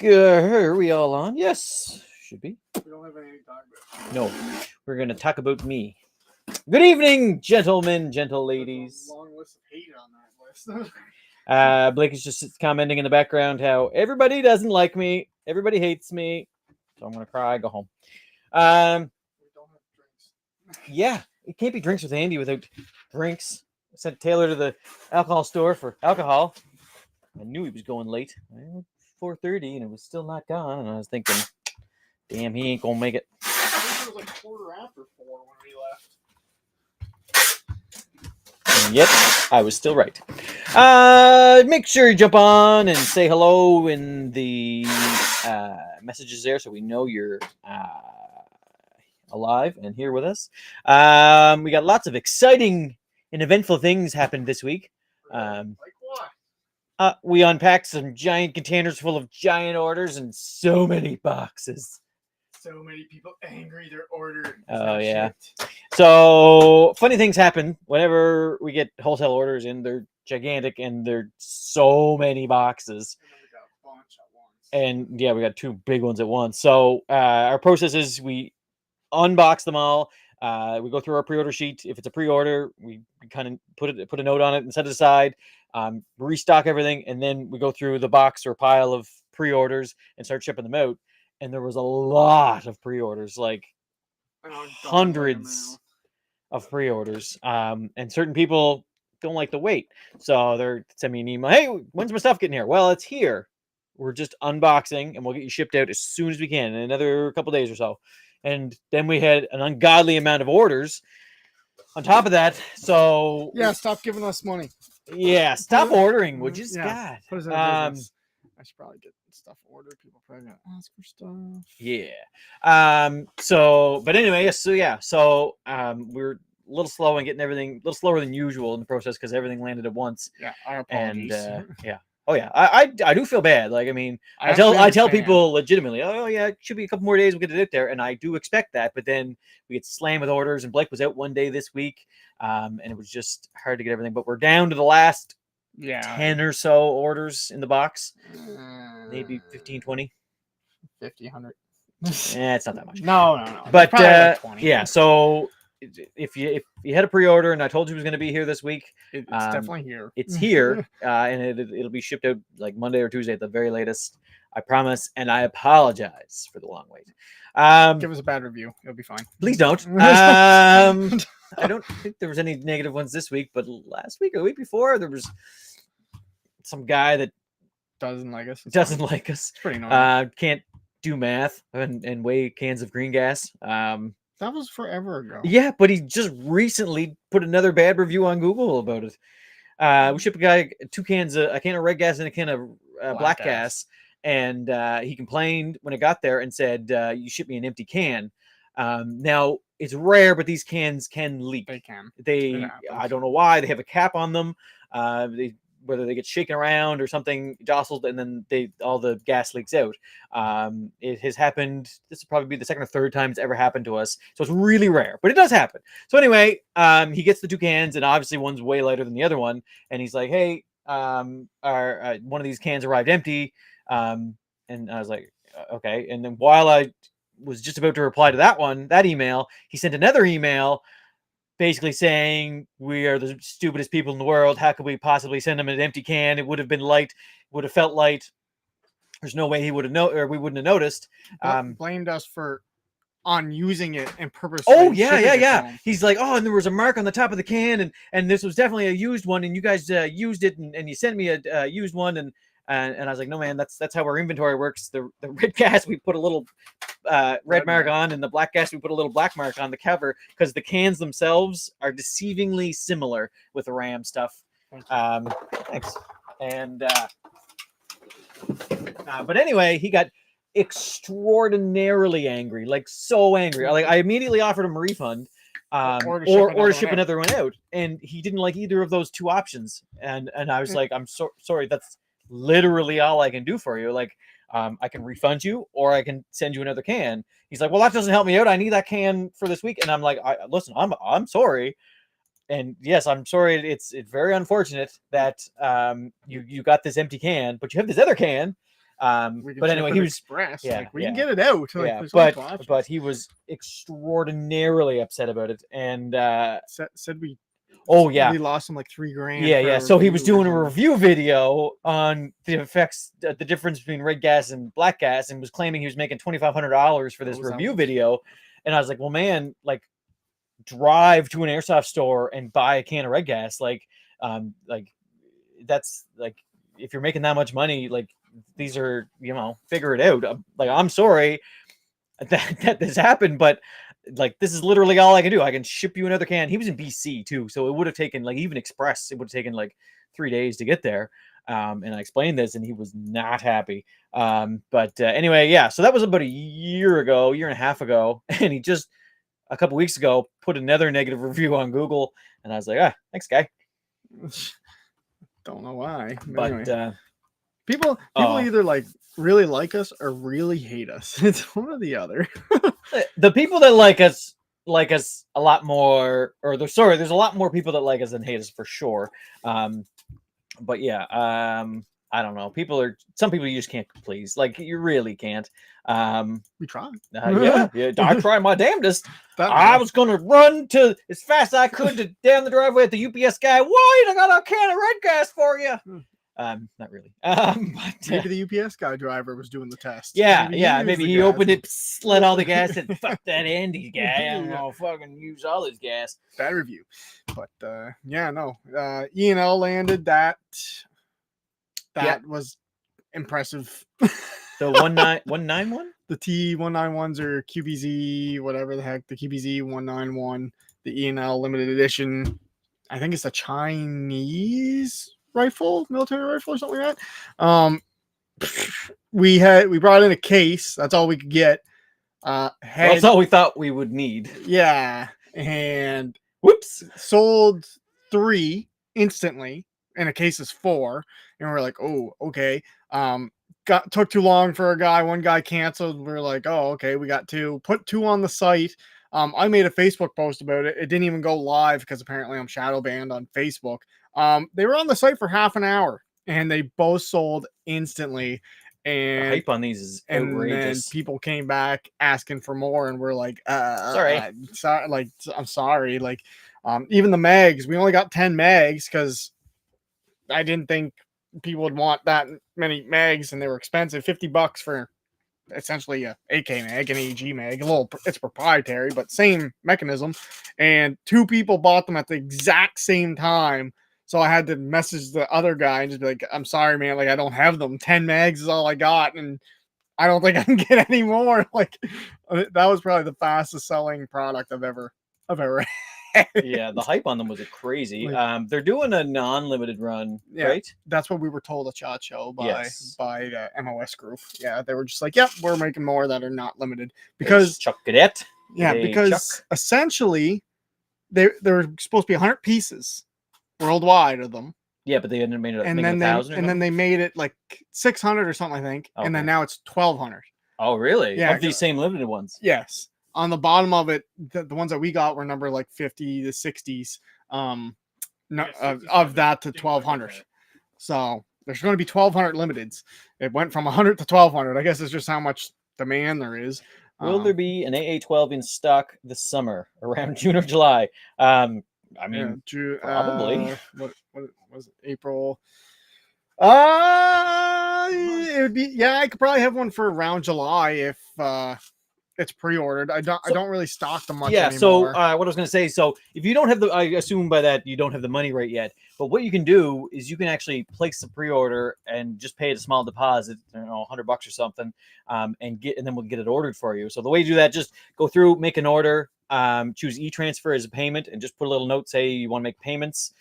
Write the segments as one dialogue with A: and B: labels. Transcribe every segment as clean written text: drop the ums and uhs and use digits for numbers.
A: Are we all on? Yes, should be.
B: We don't have anything to talk about.
A: No, we're going to talk about me. Good evening, gentlemen, gentle ladies.
B: There's a long list of hate on that list.
A: Blake is just commenting in the background how everybody doesn't like me, everybody hates me, so I'm going to cry, go home.
B: We don't have drinks.
A: Yeah, it can't be drinks with Andy without drinks. I sent Taylor to the alcohol store for alcohol. I knew he was going late. 4:30 and it was still not gone, and I was thinking, damn, he ain't gonna make it.
B: I think it was like 4:15 when we left.
A: And yet I was still right. Make sure you jump on and say hello in the messages there so we know you're alive and here with us. We got lots of exciting and eventful things happened this week.
B: Like what?
A: We unpacked some giant containers full of giant orders and so many boxes.
B: So many people angry their order.
A: Oh, yeah. So funny things happen whenever we get wholesale orders in. They're gigantic and they're so many boxes.
B: And then we got a bunch at once.
A: And yeah, we got two big ones at once. So our process is we unbox them all. We go through our pre-order sheet. If it's a pre-order, we kind of put a note on it and set it aside. Restock everything, and then we go through the box or pile of pre-orders and start shipping them out. And there was a lot of pre-orders, like hundreds of pre-orders. And certain people don't like to wait, so they're sending me an email. Hey, when's my stuff getting here? Well, it's here. We're just unboxing, and we'll get you shipped out as soon as we can in another couple days or so. And then we had an ungodly amount of orders on top of that. So
B: yeah, stop giving us money.
A: Yeah, stop ordering, would you?
B: Yeah.
A: God.
B: I should probably get stuff ordered. People probably gonna ask for stuff.
A: Yeah. But anyway, so we're a little slow in getting everything, a little slower than usual in the process because everything landed at once.
B: Yeah, our apologies.
A: And yeah. Oh yeah, I do feel bad. Like, I mean, I tell people legitimately, oh yeah, it should be a couple more days, we'll get it out there, and I do expect that. But then we get slammed with orders, and Blake was out one day this week, and it was just hard to get everything. But we're down to the last 10 or so orders in the box, maybe 15, 20,
B: 50, 100.
A: Yeah, it's not that much.
B: No.
A: But
B: like 20.
A: Yeah, so if you had a pre-order and I told you it was going to be here this week,
B: it's definitely here.
A: It's here, and it'll be shipped out like Monday or Tuesday at the very latest. I promise, and I apologize for the long wait.
B: Give us a bad review; it'll be fine.
A: Please don't. I don't think there was any negative ones this week, but last week or the week before, there was some guy that
B: doesn't like us.
A: It's
B: pretty normal.
A: Can't do math and weigh cans of green gas.
B: That was forever ago.
A: Yeah, but he just recently put another bad review on Google about it. We shipped a guy a can of red gas and a can of black gas. And he complained when it got there and said, you shipped me an empty can. Now, it's rare, but these cans can leak.
B: They can.
A: I don't know why. They have a cap on them. Whether they get shaken around or something jostled, and then all the gas leaks out. It has happened. This will probably be the second or third time it's ever happened to us. So it's really rare, but it does happen. So anyway, he gets the two cans, and obviously one's way lighter than the other one. And he's like, hey, one of these cans arrived empty. And I was like, okay. And then while I was just about to reply to that email, he sent another email basically saying we are the stupidest people in the world. How could we possibly send him an empty can? It would have been light, would have felt light. There's no way he would have we wouldn't have noticed.
B: Blamed us on using it and purposely.
A: Oh yeah. He's like, oh, and there was a mark on the top of the can, and this was definitely a used one, and you guys used it, and you sent me a used one, and I was like, no man, that's how our inventory works. The red gas we put a little red mark on, and the black gas we put a little black mark on the cover because the cans themselves are deceivingly similar with the RAM stuff. Thanks. And but anyway, he got extraordinarily angry, like so angry. Like, I immediately offered him a refund. Or to ship another one out, and he didn't like either of those two options. And I was like, I'm sorry, that's literally all I can do for you. Like, I can refund you, or I can send you another can. He's like, well, that doesn't help me out. I need that can for this week. And I'm like, listen, I'm sorry. And yes, I'm sorry. It's very unfortunate that you got this empty can, but you have this other can. But anyway, he was
B: express.
A: yeah,
B: Like we
A: yeah.
B: can get it out. Like,
A: Yeah,
B: there's a couple
A: but
B: options.
A: he was extraordinarily upset about it, and
B: said we.
A: oh yeah,
B: we lost him like $3,000.
A: yeah. So he was doing a review video on the effects, the difference between red gas and black gas, and was claiming he was making $2,500 for this review video. And I was like, well, man, like, drive to an airsoft store and buy a can of red gas, like that's like, if you're making that much money, like, these are, figure it out. Like, I'm sorry that this happened, but like, this is literally all I can do. I can ship you another can. He was in BC too, so it would have taken, like, even express, it would have taken like 3 days to get there. And I explained this, and he was not happy. But anyway, yeah. So that was about a year and a half ago, and he just a couple weeks ago put another negative review on Google, and I was like, thanks, guy.
B: Don't know why,
A: but
B: anyway. People either like really like us or really hate us. It's one or the other.
A: The people that like us a lot more, or there's a lot more people that like us than hate us, for sure. But yeah, I don't know. Some people you just can't please. Like, you really can't.
B: We tried.
A: Yeah. I tried my damnedest. I was gonna run to as fast as I could down the driveway at the UPS guy. Wait, I got a can of red gas for you. Not really. But,
B: maybe the UPS guy driver was doing the test.
A: Yeah, maybe he opened it, let all the gas, and fuck that Andy guy. I don't know, fucking use all his gas.
B: Bad review. But yeah, no. E&L landed that. That was impressive.
A: The 191?
B: The T191s are QBZ, whatever the heck, the QBZ 191, the E&L limited edition. I think it's a Chinese military rifle or something like that. We brought in a case. That's all we could get.
A: That's all we thought we would need.
B: Yeah. And
A: whoops,
B: sold 3 instantly, and a case is 4. And we're like, oh, okay. Took too long for a guy. One guy canceled. We're like, oh, okay, we got 2. Put 2 on the site. I made a Facebook post about it. It didn't even go live because apparently I'm shadow banned on Facebook. They were on the site for half an hour, and they both sold instantly. And
A: the hype on these is outrageous.
B: And people came back asking for more, and we're like,
A: sorry.
B: Like, I'm sorry. Like, even the mags, we only got 10 mags because I didn't think people would want that many mags, and they were expensive. $50 for essentially a AK mag, an AG mag. It's proprietary, but same mechanism. And 2 people bought them at the exact same time. So I had to message the other guy and just be like, I'm sorry, man. Like, I don't have them. 10 mags is all I got, and I don't think I can get any more. Like, that was probably the fastest selling product I've ever had.
A: Yeah, the hype on them was crazy. Like, they're doing a non-limited run, right?
B: That's what we were told at SHOT Show by the MOS group. Yeah, they were just like, yep, we're making more that are not limited. Because
A: Chuck Cadet.
B: Yeah, because essentially there were supposed to be 100 pieces worldwide of them.
A: Yeah, but they ended up making it
B: and then
A: 1,000.
B: And then they made it like 600 or something, I think. Okay. And then now it's 1,200.
A: Oh, really?
B: Yeah,
A: of these same limited ones.
B: Yes. On the bottom of it, the ones that we got were number like 50 to 60s. Of that to 1,200. So there's going to be 1,200 limiteds. It went from 100 to 1,200. I guess it's just how much demand there is.
A: Will there be an AA-12 in stock this summer around June or July? I mean, probably.
B: What was it? April? It would be. Yeah, I could probably have one for around July if it's pre-ordered. I don't really stock them much anymore.
A: So what I was going to say, so if you don't have I assume by that you don't have the money right yet, but what you can do is you can actually place the pre-order and just pay a small deposit, $100 or something, and then we'll get it ordered for you. So the way you do that, just go through, make an order, choose e-transfer as a payment, and just put a little note, say you want to make payments,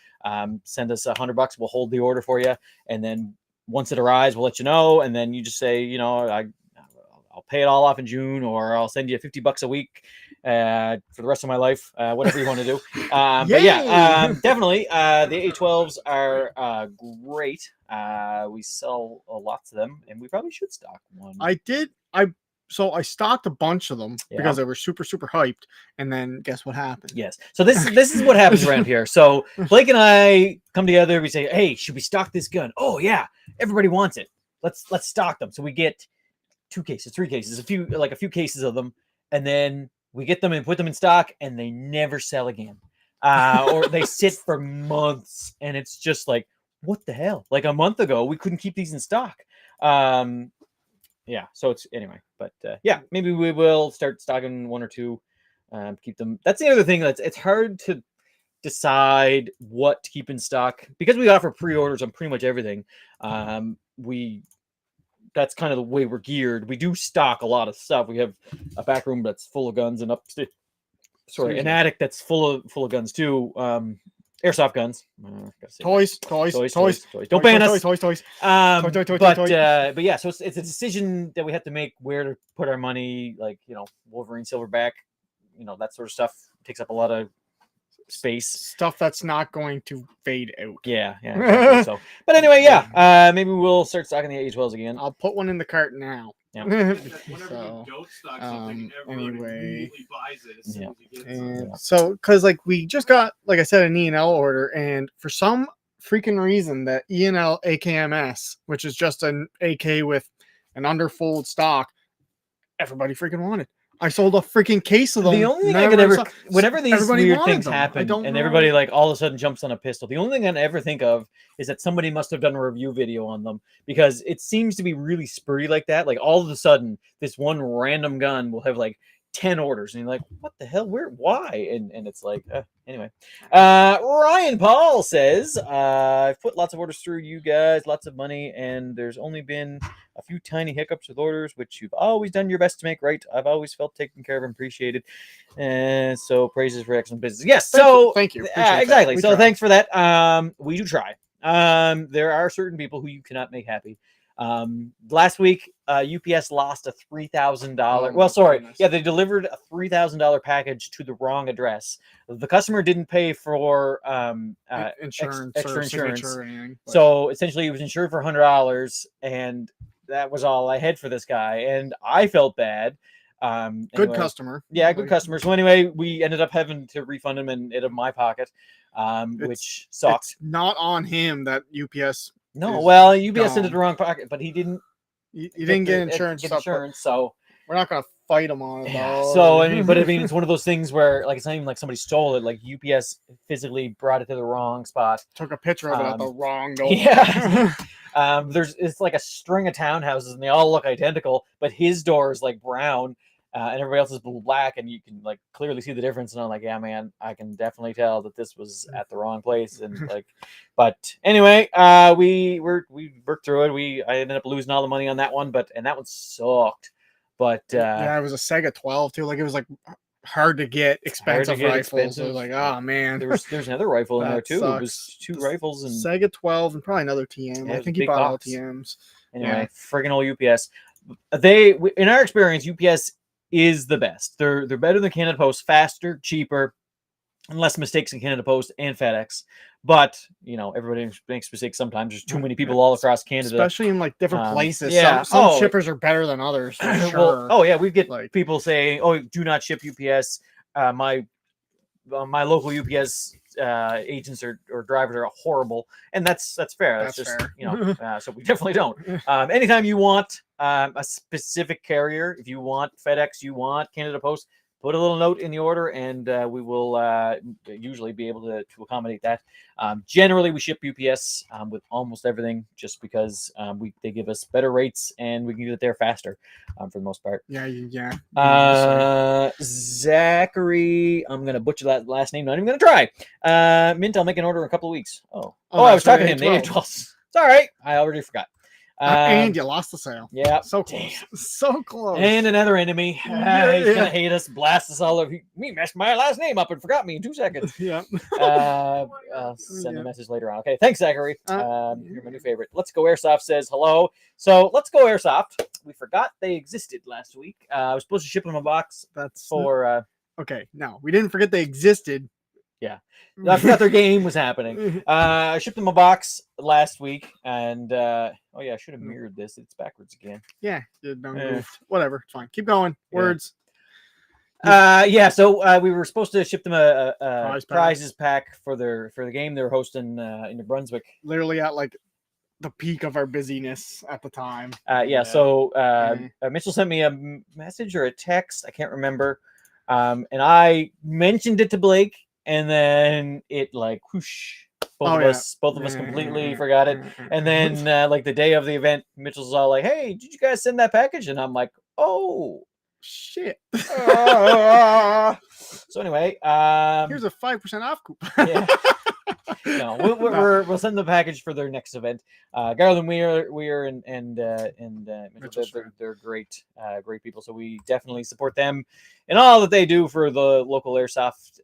A: send us $100, we'll hold the order for you, and then once it arrives, we'll let you know, and then you just say, I'll pay it all off in June, or I'll send you $50 a week for the rest of my life, whatever you want to do. But yeah, definitely, the A12s are great. We sell lots of them, and we probably should stock one.
B: So I stocked a bunch of them because they were super, super hyped. And then guess what happened?
A: Yes. So this is what happens around here. So Blake and I come together. We say, hey, should we stock this gun? Oh, yeah. Everybody wants it. let's stock them. So we get 2 cases, 3 cases, a few cases of them, and then we get them and put them in stock, and they never sell again, or they sit for months, and it's just like, what the hell? Like a month ago, we couldn't keep these in stock. Yeah, so it's anyway, but yeah, maybe we will start stocking 1 or 2, keep them. That's the other thing. It's hard to decide what to keep in stock because we offer pre-orders on pretty much everything. That's kind of the way we're geared. We do stock a lot of stuff. We have a back room that's full of guns, and upstairs, an attic that's full of guns too. Airsoft guns,
B: toys.
A: Don't ban us.
B: Toys.
A: But yeah, so it's a decision that we have to make where to put our money. Like, Wolverine Silverback, that sort of stuff takes up a lot of space.
B: Stuff that's not going to fade out.
A: Yeah, exactly. So, but anyway, yeah, maybe we'll start stocking the A12s again.
B: I'll put one in the cart now.
A: Yeah.
C: Whenever you don't stock something, everyone
B: anyway,
C: immediately buys it as soon as you get
B: and
C: something.
B: so because like we just got, like I said, an E&L order, and for some freaking reason that E&L AKMS, which is just an AK with an underfold stock, everybody freaking wanted. I sold a freaking case of them.
A: The only thing I could ever, whenever these weird things happen, and everybody like all of a sudden jumps on a pistol, the only thing I ever think of is that somebody must have done a review video on them, because it seems to be really spree like that. Like all of a sudden, this one random gun will have like 10 orders, and you're like, what the hell? Where? Why? And it's like, anyway. Ryan Paul says, I've put lots of orders through you guys, lots of money, and there's only been a few tiny hiccups with orders, which you've always done your best to make right. I've always felt taken care of and appreciated. And so praises for excellent business. Yes.
B: Thank you.
A: Exactly. So thanks for that. We do try. There are certain people who you cannot make happy. Last week, UPS lost a $3,000. They delivered a $3,000 package to the wrong address. The customer didn't pay for
B: insurance,
A: extra insurance,
B: or anything,
A: so essentially he was insured for $100, and that was all I had for this guy, and I felt bad.
B: Good customer.
A: Yeah, good customer. So anyway, we ended up having to refund him and out of my pocket, which sucks.
B: It's not on him that UPS.
A: No, well, UPS sent it the wrong pocket, but he didn't.
B: He didn't get insurance.
A: So
B: we're not gonna fight him on it.
A: Yeah. So I mean, it's one of those things where like it's not even like somebody stole it. Like UPS physically brought it to the wrong spot.
B: Took a picture of it at the wrong door.
A: Yeah. It's like a string of townhouses, and they all look identical, but his door is like brown, and everybody else is black, and you can like clearly see the difference. And I'm like, yeah, man, I can definitely tell that this was at the wrong place. And like, but anyway, we worked through it. I ended up losing all the money on that one, and that one sucked. But
B: yeah, it was a Sega 12 too. Like it was like hard to get expensive rifles. So like, oh man,
A: there's another rifle in there too.
B: Sucks.
A: It was 2 rifles and
B: Sega 12 and probably another TM. I think he bought all TMs.
A: Anyway, friggin' old UPS. In our experience, UPS is the best. They're better than Canada Post, faster, cheaper, and less mistakes than Canada Post and FedEx. But everybody makes mistakes sometimes. There's too many people all across Canada,
B: especially in like different places.
A: Yeah,
B: some shippers are better than others. For sure.
A: We get like people saying, "Oh, do not ship UPS." My local UPS agents or drivers are horrible, and that's fair. That's just fair. So we definitely don't. Anytime you want a specific carrier, if you want FedEx, you want Canada Post, put a little note in the order, and we will usually be able to accommodate that. Generally, we ship UPS with almost everything, just because they give us better rates, and we can get it there faster for the most part.
B: Yeah.
A: Zachary, I'm gonna butcher that last name. Not even gonna try. Mint, I'll make an order in a couple of weeks. I was talking to him. The A12. It's all right. I already forgot.
B: And you lost the sale.
A: Yeah.
B: So close. So close.
A: And another enemy. He's gonna hate us, blast us all over. He messed my last name up and forgot me in 2 seconds.
B: Yeah.
A: I'll send a message later on. Okay, thanks, Zachary. You're my new favorite. Let's Go Airsoft says hello. So Let's Go Airsoft. We forgot they existed last week. I was supposed to ship them a box.
B: That's
A: for
B: okay. No, we didn't forget they existed.
A: Yeah. I forgot their game was happening. I shipped them a box last week, and I should have mirrored this. It's backwards again.
B: Yeah, whatever. It's fine. Keep going. Words.
A: So we were supposed to ship them a prizes pack for the game they were hosting in New Brunswick.
B: Literally at like the peak of our busyness at the time.
A: Yeah. So
B: Mm.
A: Mitchell sent me a message or a text. I can't remember. And I mentioned it to Blake, and then it like whoosh. Both of us completely forgot it. And then like the day of the event, Mitchell's all like, "Hey, did you guys send that package?" And I'm like, "Oh
B: shit."
A: So anyway,
B: here's a 5% off coupon.
A: Yeah. No, we'll send the package for their next event. Garland Weir and Mitchell, they're great, great people. So we definitely support them and all that they do for the local airsoft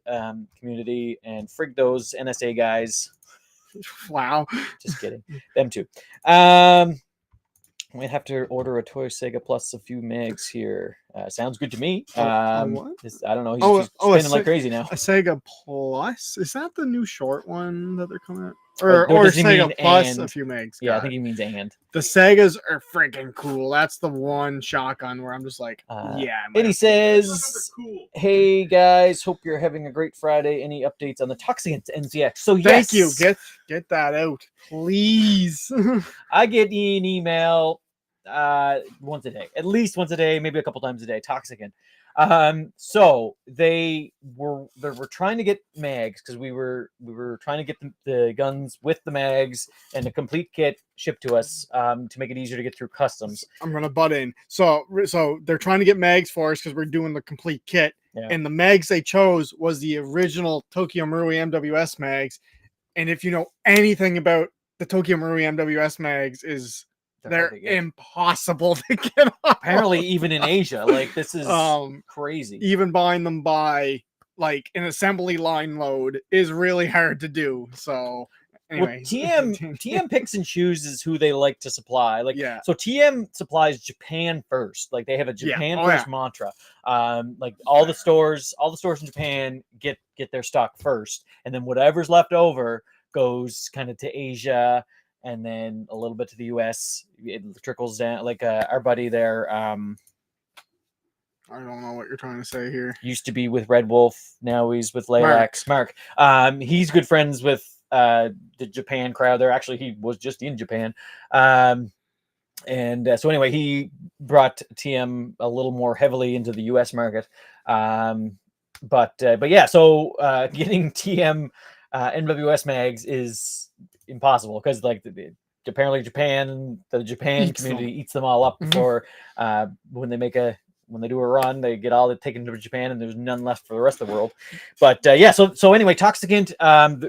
A: community. And frig those NSA guys.
B: Wow.
A: Just kidding. Them too. We'd have to order a toy Sega plus a few megs here. Sounds good to me.
B: What?
A: I don't know. He's spinning like crazy now.
B: A Sega Plus? Is that the new short one that they're coming out?
A: No,
B: Or
A: does he
B: Sega
A: mean
B: Plus
A: and?
B: a few megs?
A: Yeah, I think he means and.
B: The Segas are freaking cool. That's the one shotgun where I'm just like, yeah.
A: And he says, "Hey guys, hope you're having a great Friday. Any updates on the Toxicant NZX?" So yes,
B: thank you. Get that out, please.
A: I get an email once a day, at least once a day, maybe a couple times a day. Toxicant. So they were trying to get mags because we were trying to get the guns with the mags and a complete kit shipped to us to make it easier to get through customs.
B: I'm gonna butt in. So they're trying to get mags for us because we're doing the complete kit, and the mags they chose was the original Tokyo Marui MWS mags. And if you know anything about the Tokyo Marui MWS mags, they're impossible to get off.
A: Apparently, even in Asia, like this is crazy.
B: Even buying them by like an assembly line load is really hard to do. So anyway,
A: TM picks and chooses who they like to supply. Like so TM supplies Japan first. Like they have a Japan first mantra. Like all the stores in Japan get their stock first, and then whatever's left over goes kind of to Asia. And then a little bit to the U.S. It trickles down. Like our buddy there, I
B: don't know what you're trying to say here.
A: Used to be with Red Wolf, now he's with Laylax. Mark. He's good friends with the Japan crowd there. Actually, he was just in Japan. So anyway, he brought TM a little more heavily into the U.S. market. But yeah, so getting TM NWS mags is impossible because like apparently the Japan community eats them all up before when they do a run, they get all taken to Japan and there's none left for the rest of the world. But yeah, so anyway, Toxicant,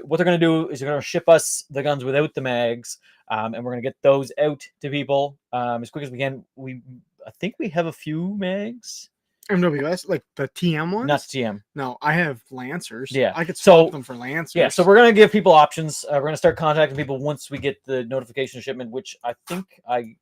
A: what they're going to do is they're going to ship us the guns without the mags, and we're going to get those out to people as quick as we can. I think we have a few mags.
B: MWS, like the TM ones?
A: Not TM.
B: No, I have Lancers.
A: Yeah.
B: I could swap them for Lancers.
A: Yeah, so we're going to give people options. We're going to start contacting people once we get the notification of shipment, which I think I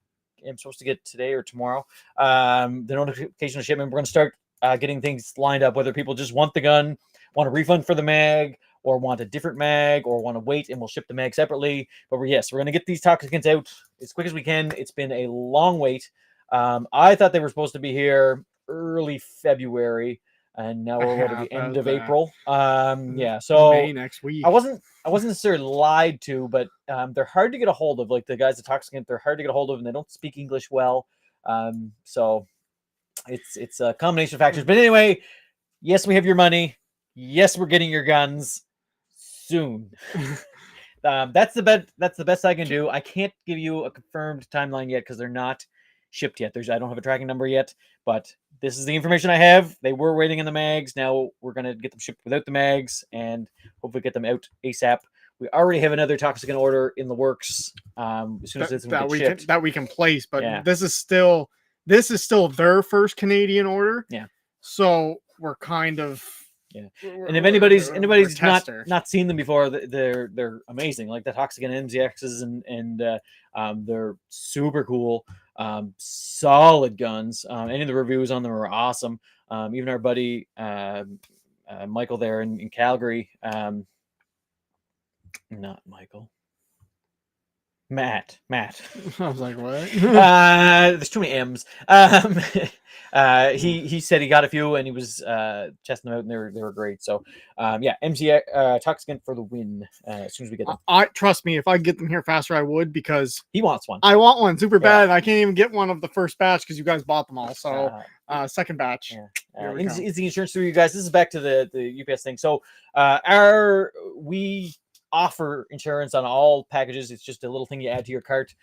A: am supposed to get today or tomorrow. The notification of shipment, we're going to start getting things lined up, whether people just want the gun, want a refund for the mag, or want a different mag, or want to wait, and we'll ship the mag separately. But we're going to get these Toxicants out as quick as we can. It's been a long wait. I thought they were supposed to be here early February, and now we're at the end of April. So
B: May next week.
A: I wasn't necessarily lied to, but they're hard to get a hold of. Like the guys at Toxicant, they're hard to get a hold of, and they don't speak English well. So it's a combination of factors. But anyway, yes, we have your money. Yes, we're getting your guns soon. That's the best I can do. I can't give you a confirmed timeline yet because they're not shipped yet. I don't have a tracking number yet, but this is the information I have. They were waiting in the mags. Now we're going to get them shipped without the mags and hopefully get them out ASAP. We already have another Toxicant order in the works. As soon as it's shipped.
B: That we can place, but this is still their first Canadian order.
A: Yeah.
B: So we're kind of
A: and if anybody's not seen them before, they're amazing. Like the Toxicant NZXs and they're super cool. Solid guns. Any of the reviews on them are awesome. Even our buddy Michael there in Calgary, not Michael, Matt.
B: I was like, what?
A: There's too many M's. He said he got a few and he was testing them out and they were great. So yeah, MZ Toxicant for the win as soon as we get them.
B: I trust me, if I get them here faster, I would, because
A: He wants one.
B: I want one super bad. I can't even get one of the first batch because you guys bought them all. So second batch.
A: Yeah. Is the insurance through you guys? This is back to the UPS thing. So we offer insurance on all packages. It's just a little thing you add to your cart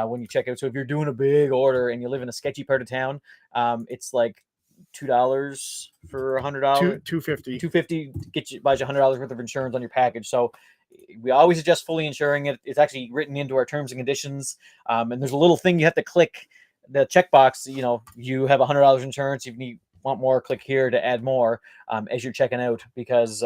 A: when you check out. So if you're doing a big order and you live in a sketchy part of town, it's like $2 for $100. $250 buys you $100 worth of insurance on your package. So we always suggest fully insuring it. It's actually written into our terms and conditions. And there's a little thing you have to click, the checkbox. You know, you have $100 insurance. If you want more, click here to add more as you're checking out, because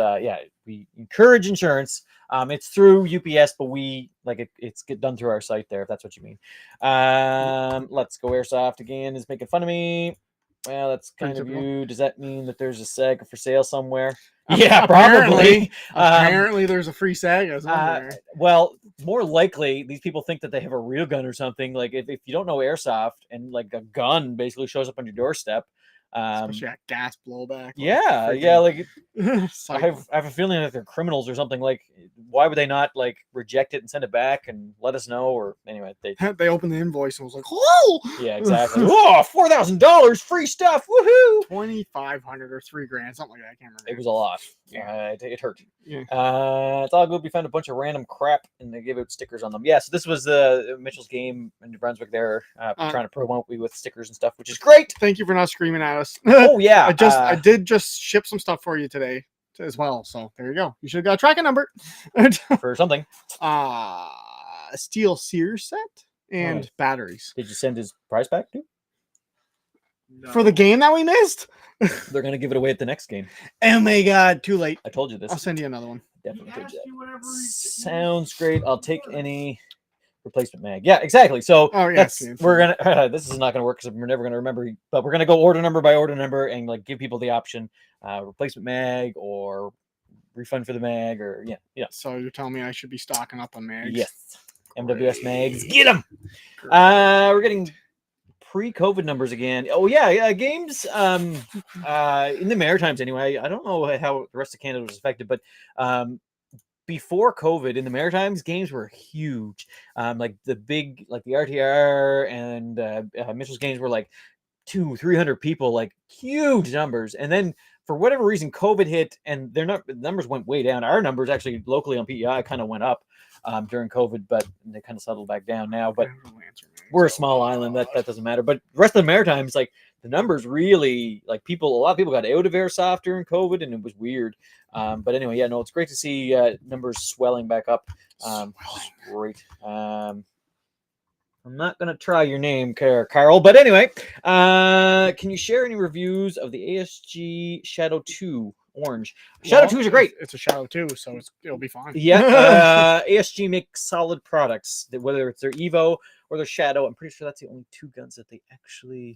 A: we encourage insurance. It's through UPS, but we like it's get done through our site there, if that's what you mean. Let's Go Airsoft again is making fun of me. Well, that's kind of you. Does that mean that there's a Sega for sale somewhere? Yeah, probably.
B: Apparently, there's a free Sega somewhere.
A: Well, more likely, these people think that they have a real gun or something. Like if you don't know airsoft and like a gun basically shows up on your doorstep.
B: Especially at gas blowback.
A: Like I have a feeling that they're criminals or something. Like, why would they not like reject it and send it back and let us know? Or anyway,
B: they opened the invoice and was like, "Oh,
A: yeah, exactly. Oh, $4,000 free stuff, woohoo!
B: 2,500 or $3,000, something like that. I can't remember.
A: It was a lot. Yeah, it hurt. Yeah. It's all good. We found a bunch of random crap and they gave out stickers on them. Yeah, so this was Mitchell's game in New Brunswick. They're trying to promote me with stickers and stuff, which is great.
B: Thank you for not screaming at us.
A: Oh yeah,
B: I did just ship some stuff for you today as well. So there you go. You should have got a tracking number
A: for something.
B: A steel Sears set and batteries.
A: Did you send his prize pack too?
B: No. For the game that we missed?
A: They're gonna give it away at the next game.
B: Oh my god, too late.
A: I told you this.
B: I'll send you another one.
A: Definitely told you that. Sounds great. I'll take any replacement mag. Yeah, exactly. So we're gonna this is not gonna work because we're never gonna remember, but we're gonna go order number by order number and like give people the option replacement mag or refund for the mag, or yeah.
B: So you're telling me I should be stocking up on mags?
A: Yes. MWS mags, get them. We're getting pre-COVID numbers again. Oh yeah, games in the Maritimes anyway. I don't know how the rest of Canada was affected, but before COVID in the Maritimes, games were huge. Like the big, like the RTR and Mitchell's games were like 200-300 people, like huge numbers. And then for whatever reason, COVID hit, and the numbers went way down. Our numbers actually locally on PEI kind of went up during COVID, but they kind of settled back down now. But we're a small island, that doesn't matter. But the rest of the Maritimes, like the numbers really, like a lot of people got out of airsoft during COVID, and it was weird. But anyway, yeah, no, it's great to see numbers swelling back up. Great. I'm not going to try your name, Carol, but anyway, can you share any reviews of the ASG Shadow 2 Orange? Shadow 2 is great.
B: It's a Shadow 2, so it'll be fine.
A: Yeah, ASG makes solid products, whether it's their Evo or their Shadow. I'm pretty sure that's the only two guns that they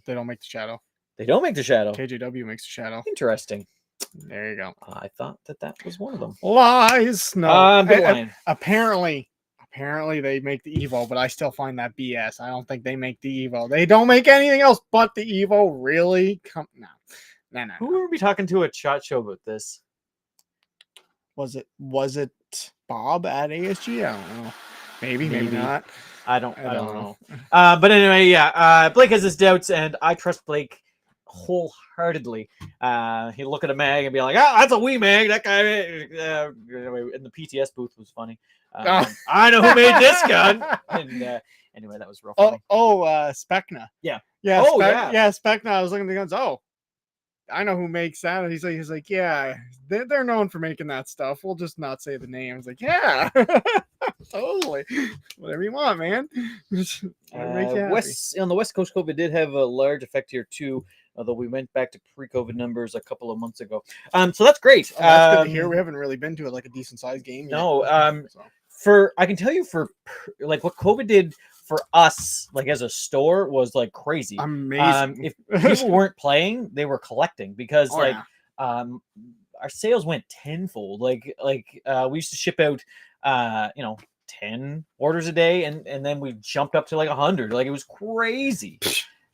B: don't make the Shadow.
A: They don't make the Shadow.
B: KJW makes the Shadow.
A: Interesting.
B: There you go.
A: I thought that was one of them.
B: Lies. No. Apparently they make the Evo, but I still find that BS. I don't think they make the Evo. They don't make anything else but the Evo. Really? No.
A: Who were we talking to at SHOT Show about this?
B: Was it Bob at ASG? I don't know. Maybe not.
A: I don't know. But anyway, yeah. Blake has his doubts, and I trust Blake wholeheartedly. He'd look at a mag and be like, "Oh, that's a Wii mag." That guy in the PTS booth was funny. I know who made this gun. And anyway, that was real funny.
B: Specna.
A: Yeah.
B: Specna. I was looking at the guns. Oh, I know who makes that. And he's like, yeah, they're known for making that stuff. We'll just not say the name. I was like, yeah, totally. Whatever you want, man.
A: On the West Coast, COVID did have a large effect here too. Although we went back to pre-COVID numbers a couple of months ago. So that's great.
B: That's good to hear. We haven't really been to like a decent sized game yet.
A: No. I can tell you like what COVID did for us, like as a store, was like crazy.
B: Amazing.
A: If people weren't playing, they were collecting because our sales went tenfold. Like we used to ship out 10 orders a day, and then we jumped up to like 100. Like it was crazy.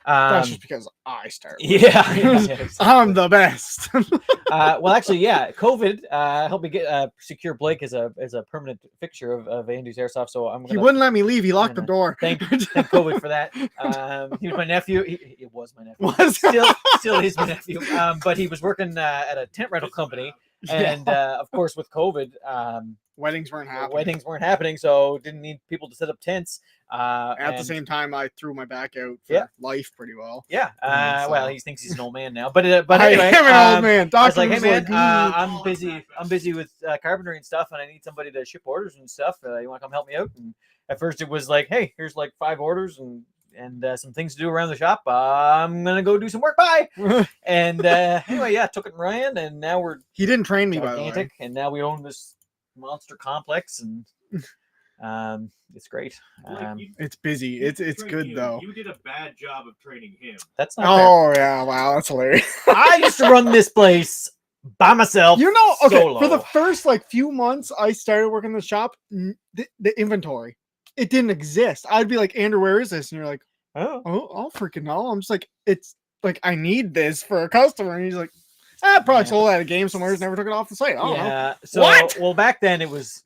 B: That's just because I started.
A: Yeah, exactly.
B: I'm the best.
A: Well, actually, yeah, COVID helped me get secure Blake as a permanent fixture of Andy's Airsoft. So I'm
B: He
A: gonna
B: wouldn't let me leave. He locked the door.
A: thank COVID for that. He was my nephew. It was my nephew.
B: Was
A: Still is my nephew. But he was working at a tent rental company, and of course with COVID,
B: weddings weren't happening.
A: Weddings weren't happening, so didn't need people to set up tents.
B: At the same time, I threw my back out for life pretty well.
A: Yeah.
B: So.
A: Well, he thinks he's an old man now, but anyway,
B: I am an old man.
A: I was like,
B: Doctor
A: hey
B: was
A: man,
B: like,
A: I'm busy. I'm busy with carpentry and stuff, and I need somebody to ship orders and stuff. You want to come help me out? And at first, it was like, hey, here's like 5 orders and some things to do around the shop. I'm gonna go do some work. Bye. And anyway, yeah, took it and ran, and now we're
B: he didn't train me, by the way.
A: And now we own this monster complex, and it's great.
B: It's busy. It's good though.
C: You did a bad job of training him.
A: That's not
B: fair. Yeah, wow, that's hilarious.
A: I used to run this place by myself.
B: You know, okay,
A: solo.
B: for the first like few months I started working in the shop, the inventory, it didn't exist. I'd be like, Andrew, where is this? And you're like, oh, I'll freaking know. I'm just like, it's like I need this for a customer, and he's like, probably sold at a game somewhere. Never took it off the site. I don't know.
A: So what? Well, back then it was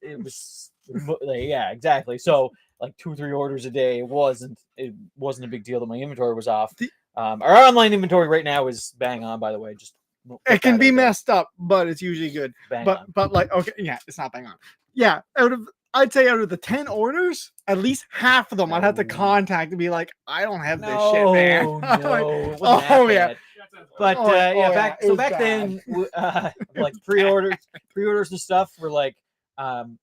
A: yeah, exactly. So like 2 or 3 orders a day. It wasn't a big deal that my inventory was off. Our online inventory right now is bang on, by the way. Just
B: it can be messed up, but it's usually good.
A: Bang
B: but
A: on.
B: But like, okay, yeah, it's not bang on. Yeah, I'd say out of the 10 orders, at least half of them I'd have to contact and be like, I don't have this shit, man.
A: No,
B: oh yeah.
A: But back then, like pre-orders and stuff were like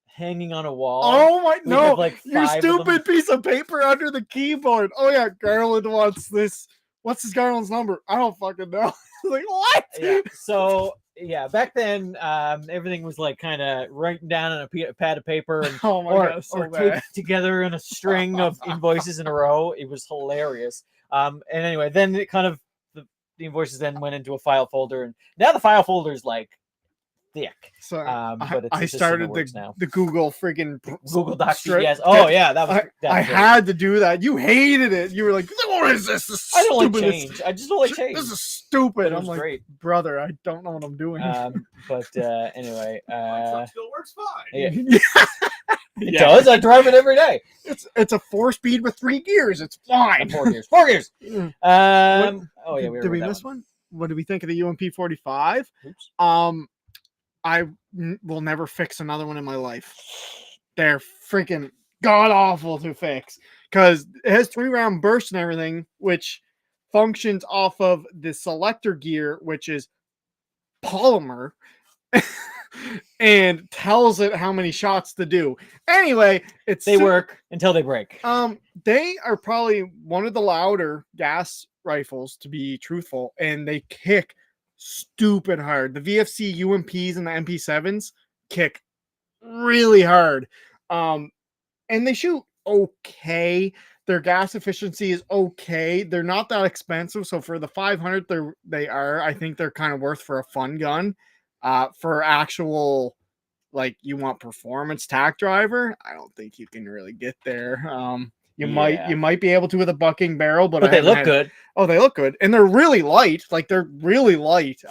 A: hanging on a wall.
B: Oh my no!
A: Like
B: your stupid piece of paper under the keyboard. Oh yeah, Garland wants this. What's his Garland's number? I don't fucking know. Like what?
A: Yeah. So yeah, back then everything was like kind of writing down on a pad of paper and
B: God,
A: or taped together in a string of invoices in a row. It was hilarious. And anyway, then it kind of the invoices then went into a file folder, and now the file folder is like thick.
B: So
A: but
B: I started the Google freaking
A: Google Docs. Yes. Oh yeah, that was.
B: I had to do that. You hated it. You were like, "What is this? This
A: I don't like change. I just don't like change.
B: This is stupid." I'm like,
A: great.
B: Brother, I don't know what I'm doing.
A: But anyway,
C: still works fine.
A: Yeah. It does. I drive it every day.
B: It's a 4-speed with 3 gears. It's fine.
A: 4 gears. 4 gears. Oh yeah.
B: Did we miss one? What did we think of the UMP 45?
A: Oops.
B: I will never fix another one in my life. They're freaking god awful to fix because it has 3-round burst and everything, which functions off of the selector gear, which is polymer, and tells it how many shots to do. Anyway, they
A: work until they break.
B: They are probably one of the louder gas rifles, to be truthful, and they kick stupid hard. The VFC UMPs and the MP7s kick really hard. And they shoot okay. Their gas efficiency is okay. They're not that expensive. So for the 500, I think they're kind of worth for a fun gun. For actual, like, you want performance tack driver, I don't think you can really get there. You might be able to with a bucking barrel, but
A: they look good.
B: Oh, they look good, and they're really light. Like they're really light.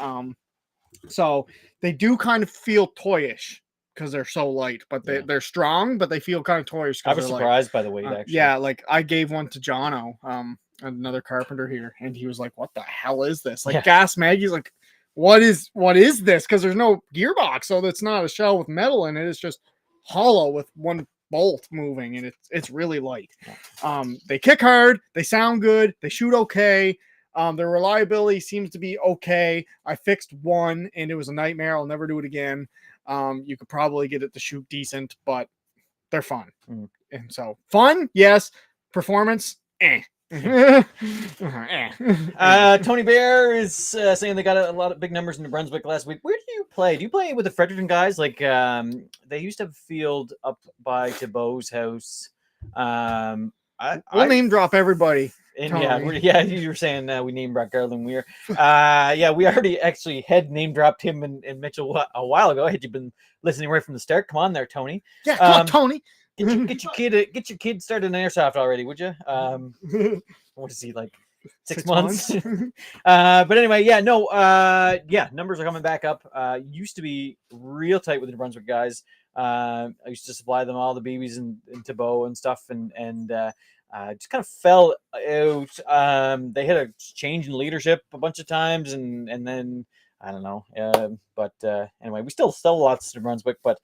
B: So they do kind of feel toyish because they're so light, but they're strong, but they feel kind of toyish.
A: I was surprised by the weight, actually.
B: Yeah, like I gave one to Jono, another carpenter here, and he was like, "What the hell is this?" Like gas mag. He's like, "What is this?" Because there's no gearbox, so it's not a shell with metal in it. It's just hollow with one bolt moving, and it's really light. They kick hard, they sound good, they shoot okay. Their reliability seems to be okay. I fixed one and it was a nightmare. I'll never do it again. You could probably get it to shoot decent, but they're fun. And so fun, yes. Performance,
A: Tony Bear is saying they got a lot of big numbers in New Brunswick last week. Where do you play? Do you play with the Fredericton guys? Like they used to have a field up by Thibault's house.
B: We'll name drop everybody.
A: And you were saying we name drop Garland Weir. We already actually had name dropped him and Mitchell a while ago. Had you been listening right from the start? Come on there, Tony.
B: Yeah, come on, Tony.
A: Get your kid started in airsoft already, would you? What is he like? 6 months. But anyway, yeah, no, yeah, numbers are coming back up. Used to be real tight with the New Brunswick guys. I used to supply them all the BBs and Tebow and stuff, and just kind of fell out. They had a change in leadership a bunch of times, and then I don't know. But anyway, we still sell lots to New Brunswick, but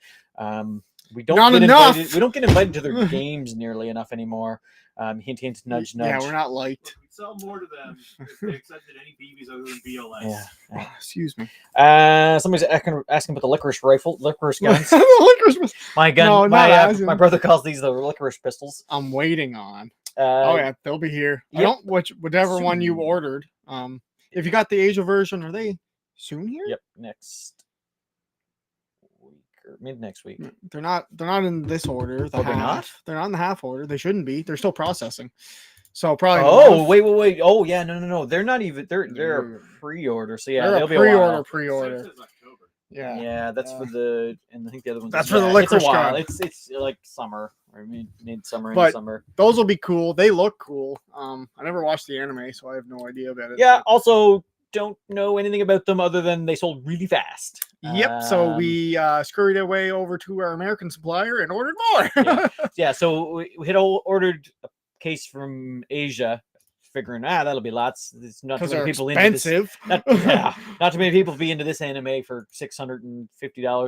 A: we don't
B: Not
A: get
B: enough.
A: invited. We don't get invited to their games nearly enough anymore. Hint, hint, nudge, nudge.
B: Yeah, we're not liked.
C: We sell more to them if they accepted any BBs other than BLS.
A: Yeah.
B: Excuse me.
A: Somebody's asking about the licorice guns.
B: The licorice.
A: My gun.
B: No, not asking.
A: My brother calls these the licorice pistols.
B: I'm waiting on.
A: Oh
B: Yeah, they'll be here.
A: Yep.
B: I don't whichever one you
A: Soon.
B: ordered. If you got the Asia version, are they soon here?
A: Yep, next week or mid next week.
B: They're not in this order.
A: Oh, they're not?
B: They're not in the half order. They shouldn't be. They're still processing. So probably.
A: Oh, wait. Oh, yeah, no. They're not even. They're a pre-order. So yeah,
B: they're
A: they'll
B: a
A: be a while.
B: pre-order.
C: Says October.
B: Yeah.
A: Yeah, that's for the, and I think the other one's
B: That's for the
A: it's a
B: licorice
A: while.
B: gun.
A: It's like summer or mid-summer and
B: But-
A: summer.
B: Those will be cool. They look cool. I never watched the anime, so I have no idea about it.
A: Yeah. Also, don't know anything about them other than they sold really fast.
B: Yep. So we scurried our way over to our American supplier and ordered more.
A: Yeah. So we had ordered a case from Asia, figuring that'll be lots. It's not too
B: Because
A: many
B: they're
A: people into this.
B: expensive.
A: Not too many people be into this anime for $650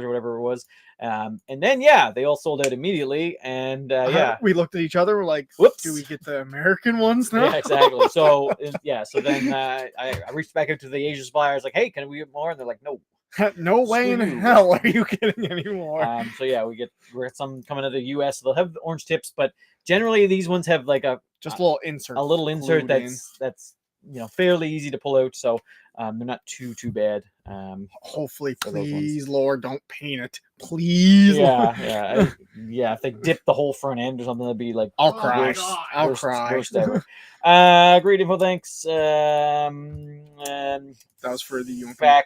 A: or whatever it was. And then they all sold out immediately. And
B: We looked at each other. We're like,
A: Whoops.
B: do we get the American ones now?
A: yeah, exactly. So so then I reached back out to the Asian suppliers, like, hey, can we get more? And they're like, no.
B: No way in
A: Screw you.
B: hell are you getting any more.
A: So yeah, we get some coming out of the US. They'll have the orange tips, but generally these ones have like
B: Just a little insert.
A: a little insert
B: glued in.
A: that's fairly easy to pull out. So they're not too bad.
B: Hopefully,
A: for those ones.
B: please, Lord, don't paint it. Please. Lord.
A: Yeah. If they dip the whole front end or something, that'd be like
B: I'll
C: Oh my
B: cry.
C: God.
B: I'll
A: worst,
B: cry.
A: worst ever. Great info, thanks.
B: That was for the
A: FAC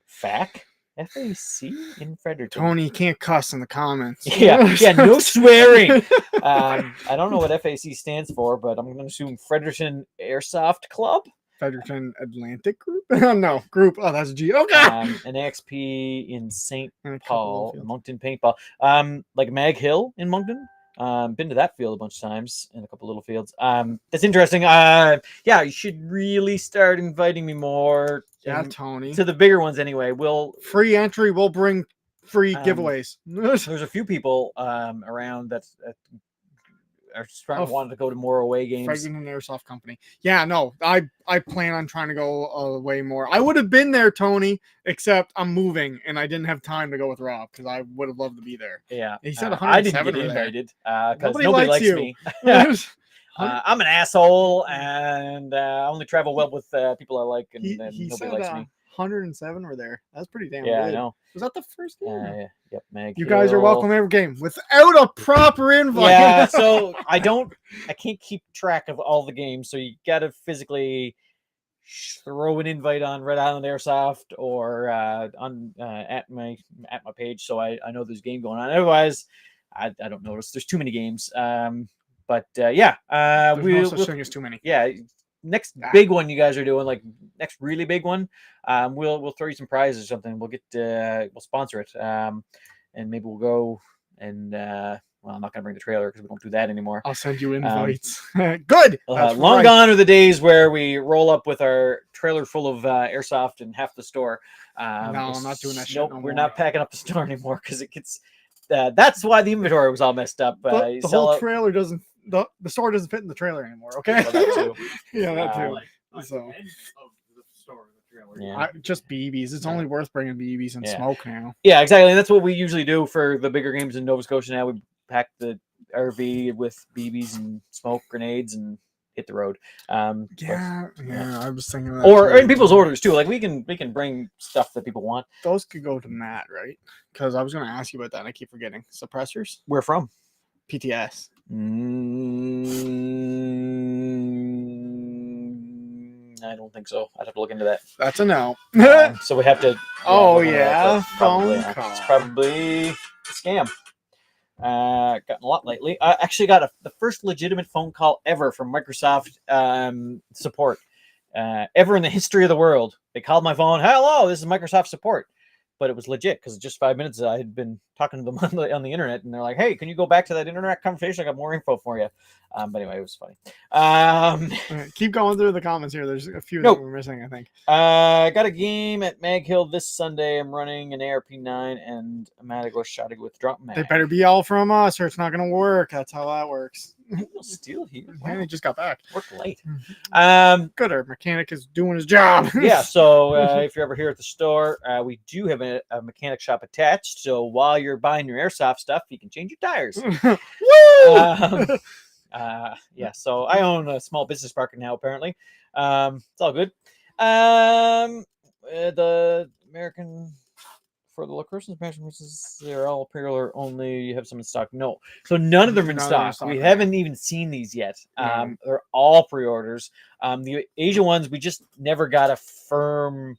A: FAC in Fredericton.
B: Tony, you can't cuss in the comments.
A: Yeah, no swearing. I don't know what FAC stands for, but I'm going to assume Fredericton Airsoft Club.
B: Fredericton Atlantic Group? No, group. Oh, that's a G. Okay.
A: An AXP in St.
B: And a couple
A: Paul,
B: of fields.
A: Moncton Paintball. Like Mag Hill in Moncton. Been to that field a bunch of times in a couple little fields. That's interesting. You should really start inviting me more.
B: Yeah, Tony.
A: To the bigger ones anyway.
B: Free entry will bring free giveaways.
A: There's a few people around that are wanting to go to more away games.
B: Fredericton Airsoft Company. Yeah, no, I plan on trying to go away more. I would have been there, Tony, except I'm moving and I didn't have time to go with Rob because I would have loved to be there.
A: Yeah,
B: He said
A: I didn't
B: 107
A: get
B: were there.
A: invited because
B: Nobody
A: nobody
B: likes
A: likes
B: you.
A: me. I'm an asshole, and I only travel well with people I like, and
B: he
A: nobody
B: said
A: likes me.
B: 107 were there. That's pretty damn
A: Yeah,
B: good.
A: I know.
B: Was that the first game?
A: Yep, Mag
B: You guys are
A: Hill.
B: welcome every game without a proper invite.
A: Yeah, so I can't keep track of all the games, so you gotta physically throw an invite on Red Island Airsoft or on at my page, so I know there's a game going on. Otherwise, I don't notice. There's too many games. We'll
B: no such thing as too many.
A: Yeah, next big one you guys are doing, like next really big one, we'll throw you some prizes or something. We'll get we'll sponsor it, and maybe we'll go and I'm not gonna bring the trailer because we don't do that anymore.
B: I'll send you invites. Good. That's
A: Long
B: right.
A: gone are the days where we roll up with our trailer full of airsoft and half the store.
B: No, I'm not doing that shit
A: Nope,
B: no
A: we're
B: more.
A: not packing up the store anymore because it gets. That's why the inventory was all messed up.
B: The whole trailer doesn't. The store doesn't fit in the trailer anymore. Okay.
A: Well, that too.
B: Yeah, that too.
C: Like
B: So-
C: end of the store, the trailer.
A: Yeah.
B: Just BBs. It's only worth bringing BBs and
A: Yeah.
B: smoke now.
A: Yeah, exactly. And that's what we usually do for the bigger games in Nova Scotia. Now we pack the RV with BBs and smoke grenades and hit the road.
B: Yeah, I was thinking of that.
A: Or
B: too.
A: in people's orders too. Like we can bring stuff that people want.
B: Those could go to Matt, right? Because I was going to ask you about that. And I keep forgetting. Suppressors,
A: Where from?
B: PTS.
A: I don't think so. I'd have to look into that.
B: That's a no.
A: So we have to.
B: Oh,
A: look into that,
B: yeah,
A: but probably,
B: phone
A: It's
B: call.
A: probably a scam. Gotten a lot lately. I actually got the first legitimate phone call ever from Microsoft support ever in the history of the world. They called my phone. Hello, this is Microsoft support. But it was legit because just 5 minutes I had been talking to them on the internet, and they're like, "Hey, can you go back to that internet conversation? I got more info for you." But anyway, it was funny.
B: Keep going through the comments here. There's a few
A: Nope.
B: that we're missing, I think.
A: I got a game at Mag Hill this Sunday. I'm running an ARP9 and a Madago shotty with drop mag.
B: They better be all from us, or it's not going to work. That's how that works.
A: Still here.
B: And he just got back.
A: Work late.
B: Good. Our mechanic is doing his job.
A: Yeah. So if you're ever here at the store, we do have a mechanic shop attached. So while you're buying your airsoft stuff, you can change your tires.
B: Woo!
A: Yeah. So I own a small business park now. Apparently, it's all good. The American for the lacrosse expansions, they're all pre-order only. You have some in stock. No, so none of them in
B: None of them in
A: stock.
B: stock,
A: We
B: right.
A: haven't even seen these yet.
B: No.
A: They're all pre-orders. The Asia ones, we just never got a firm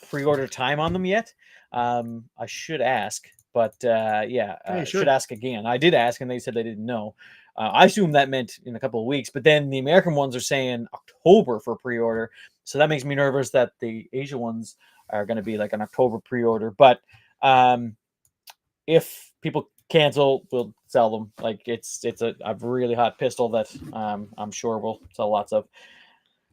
A: pre-order time on them yet. I should ask, but yeah, I should ask again. I did ask, and they said they didn't know. I assume that meant in a couple of weeks, but then the American ones are saying October for pre-order, so that makes me nervous that the Asia ones are going to be like an October pre-order. But if people cancel, we'll sell them. Like it's a really hot pistol that I'm sure we'll sell lots of.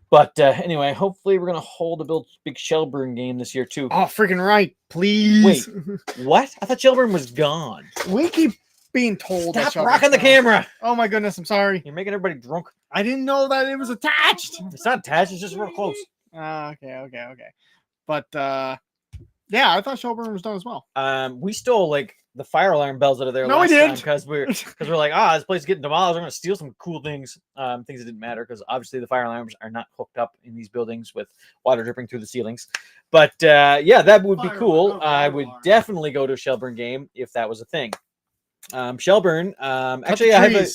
A: But anyway, hopefully we're gonna hold a big Shelburne game this year too.
B: Oh, freaking right! Please.
A: Wait, what? I thought Shelburne was gone.
B: We keep being told.
A: Stop
B: that
A: rocking the
B: Shelburne's gone.
A: camera.
B: Oh my goodness! I'm sorry.
A: You're making everybody drunk.
B: I didn't know that it was attached.
A: It's not attached. It's just real close.
B: Okay. But yeah, I thought Shelburne was done as well.
A: We stole like the fire alarm bells out of there.
B: No,
A: last
B: we
A: time
B: didn't.
A: because we're like, this place is getting demolished. We're gonna steal some cool things. Things that didn't matter because obviously the fire alarms are not hooked up in these buildings with water dripping through the ceilings. But yeah, that would be cool. I would definitely go to a Shelburne game if that was a thing. Shelburne. Actually, I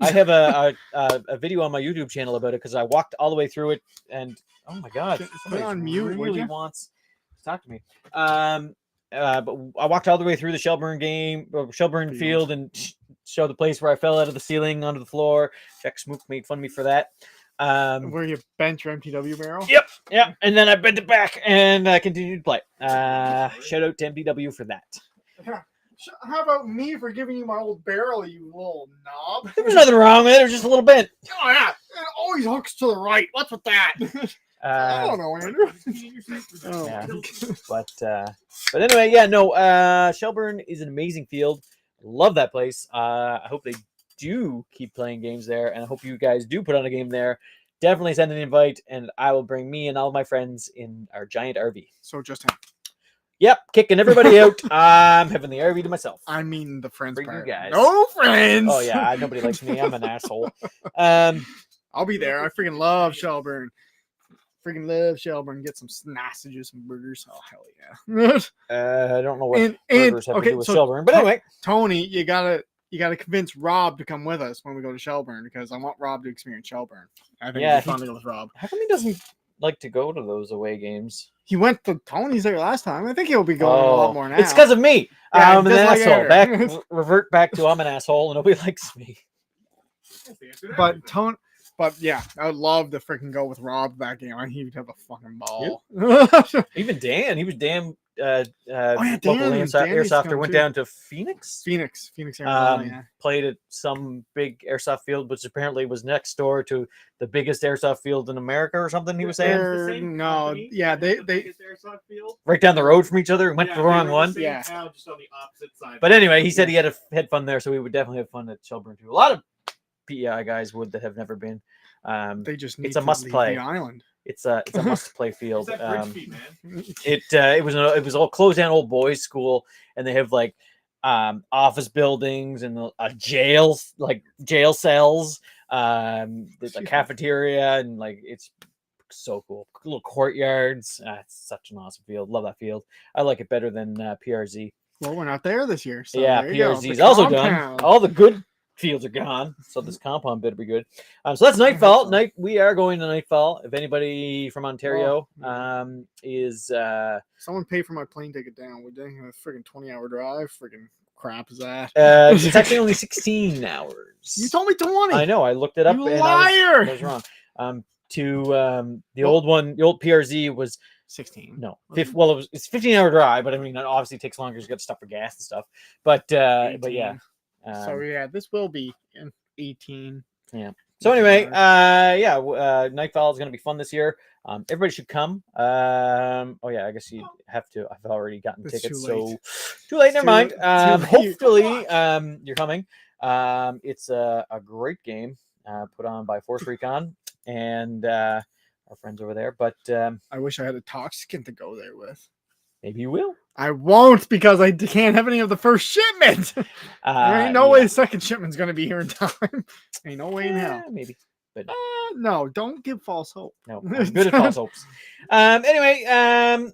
A: have a video on my YouTube channel about it because I walked all the way through it, and oh my god,
B: Put it on mute, would
A: really
B: you?
A: wants to talk to me. But I walked all the way through the Shelburne field and showed the place where I fell out of the ceiling onto the floor. Jack Smook made fun of me for that.
B: Where you bent your MTW barrel?
A: Yep. And then I bent it back and I continued to play. Shout out to MTW for that.
B: How about me for giving you my old barrel, you little knob?
A: There was nothing wrong with it. It was just a little bent.
B: Oh yeah, it always hooks to the right. What's with that? I don't know, Andrew.
A: Yeah. But anyway, yeah, no. Shelburne is an amazing field. Love that place. I hope they do keep playing games there, and I hope you guys do put on a game there. Definitely send an invite, and I will bring me and all my friends in our giant RV.
B: So just him.
A: Yep, kicking everybody out. I'm having the RV to myself.
B: I mean the friends
A: For
B: part.
A: you guys.
B: No friends.
A: Oh yeah, nobody likes me. I'm an asshole.
B: I'll be there. I freaking love Shelburne. Freaking love Shelburne. Get some sausages, some burgers. Oh hell yeah!
A: I don't know what burgers have to do with Shelburne, but anyway,
B: Tony, you gotta convince Rob to come with us when we go to Shelburne because I want Rob to experience Shelburne. I think it'd be fun to go with Rob.
A: How come he doesn't like to go to those away games?
B: He went to Tony's there last time. I think he'll be going a lot more now.
A: It's because of me.
B: Yeah,
A: I'm an asshole. Revert back to I'm an asshole and nobody likes me.
B: But yeah, I would love to freaking go with Rob that game. I think he'd have a fucking ball.
A: Yep. Even Dan, he was local
B: Danny's
A: airsofter, went
B: too.
A: down to Phoenix.
B: Phoenix, Arizona. Yeah.
A: Played at some big airsoft field, which apparently was next door to the biggest airsoft field in America or something. He was saying,
B: No, yeah, they
A: right down the road from each other and went to the wrong one.
B: Yeah.
C: Just on the opposite side.
A: But anyway, he said he had fun there, so we would definitely have fun at Shelburne too. A lot of PEI guys would that have never been.
B: They just need
A: it's a
B: to
A: must
B: leave
A: play.
B: the island.
A: It's a must play field.
C: It's that bridge feet, man.
A: It was all closed down old boys school, and they have like office buildings and jail cells, the cafeteria, and like it's so cool. Little courtyards. It's such an awesome field. Love that field. I like it better than PRZ.
B: Well, we're not there this year. So
A: yeah,
B: there you go.
A: PRZ is
B: The
A: also
B: compound.
A: done. All the good fields are gone, so this compound better be good. So that's Nightfall. We are going to Nightfall. If anybody from Ontario is
B: someone pay for my plane ticket down, would they? A freaking 20-hour drive, freaking crap is that?
A: It's actually only 16 hours.
B: You told me 20.
A: I know. I looked it up.
B: You
A: and
B: liar!
A: I was wrong. The old one, the old PRZ was
B: 16.
A: no. It's 15-hour drive, but I mean, it obviously takes longer. You got to stop for gas and stuff. But yeah.
B: 18. So yeah, this will be in 18.
A: Yeah. So anyway, Nightfall is going to be fun this year. Everybody should come. Oh yeah, I guess you have to. I've already gotten
B: It's
A: tickets,
B: too late.
A: so too late. Never mind.
B: Too late.
A: Hopefully, you're coming. It's a great game put on by Force Recon and our friends over there. But
B: I wish I had a toxicant to go there with.
A: maybe you will.
B: I won't because I can't have any of the first shipment. There ain't no way the second shipment's going to be here in time. Ain't no way in hell.
A: Maybe. But
B: no, don't give false hope.
A: no, I'm good at false hopes. Anyway, do